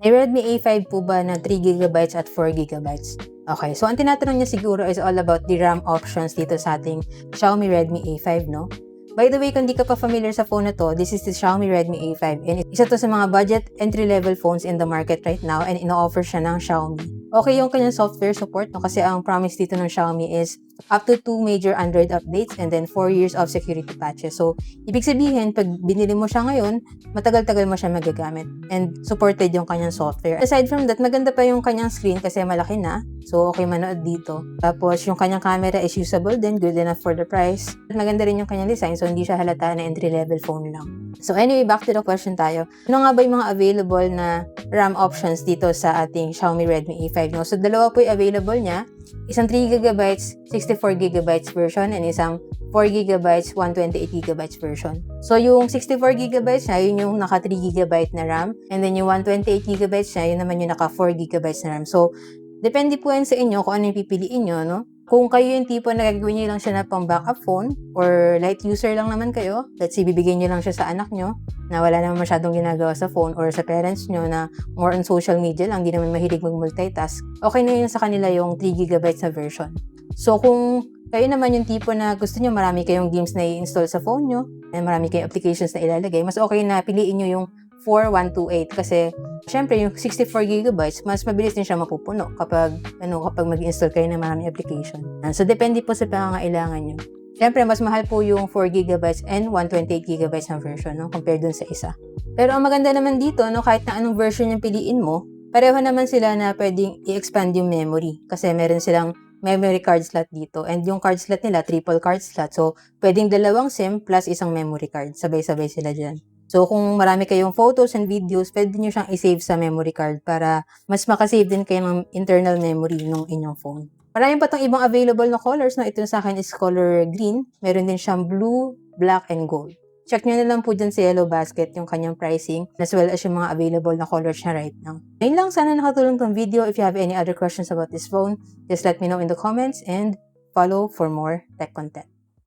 May Redmi A5 po ba na 3GB at 4GB? Okay, so ang tinatanong niya siguro is all about the RAM options dito sa ating Xiaomi Redmi A5, no? By the way, kung di ka pa familiar sa phone na to, this is the Xiaomi Redmi A5 and isa to sa mga budget entry-level phones in the market right now and ino-offer siya ng Xiaomi. Okay yung kanyang software support, no? Kasi ang promise dito ng Xiaomi is up to 2 major Android updates and then 4 years of security patches. So, ibig sabihin, pag binili mo siya ngayon, matagal-tagal mo siya magagamit and supported yung kanyang software. Aside from that, maganda pa yung kanyang screen kasi malaki na. So, okay manood dito. Tapos, yung kanyang camera is usable din, good enough for the price. Maganda rin yung kanyang design, so hindi siya halata na entry-level phone lang. So, anyway, back to the question tayo. Ano nga ba yung mga available na RAM options dito sa ating Xiaomi Redmi A5? No? So, dalawa po yung available niya. Isang 3GB, 64GB version and isang 4GB, 128GB version. So, yung 64GB niya, yun yung naka 3GB na RAM. And then yung 128GB niya, yun naman yung naka 4GB na RAM. So, depende po yan sa inyo kung ano yung pipiliin nyo, no? Kung kayo yung tipo na gagawin nyo lang siya na pang backup phone or light user lang naman kayo, let's say bibigyan nyo lang siya sa anak nyo na wala naman masyadong ginagawa sa phone or sa parents nyo na more on social media lang, di naman mahilig mag-multitask, okay na yun sa kanila yung 3GB na version. So kung kayo naman yung tipo na gusto nyo marami kayong games na i-install sa phone nyo and marami kayong applications na ilalagay, mas okay na piliin nyo yung 4128 kasi syempre yung 64GB mas mabilis din siya mapupuno kapag mag-install kayo ng maraming application. So depende po sa pangangailangan nyo. Syempre mas mahal po yung 4GB and 128GB na version, no, compared dun sa isa. Pero ang maganda naman dito, no, kahit na anong version yung piliin mo, pareho naman sila na pwedeng i-expand yung memory kasi meron silang memory card slot dito and yung card slot nila triple card slot, so pwedeng dalawang SIM plus isang memory card, sabay-sabay sila dyan. So, kung marami kayong photos and videos, pwede nyo siyang i-save sa memory card para mas makasave din kayo ng internal memory ng inyong phone. Marami pa itong ibang available na colors. No? Ito sa akin is color green. Meron din siyang blue, black, and gold. Check nyo na lang po dyan sa Yellow Basket yung kanyang pricing as well as yung mga available na colors niya right now. Ngayon lang, sana nakatulong tong video. If you have any other questions about this phone, just let me know in the comments and follow for more tech content.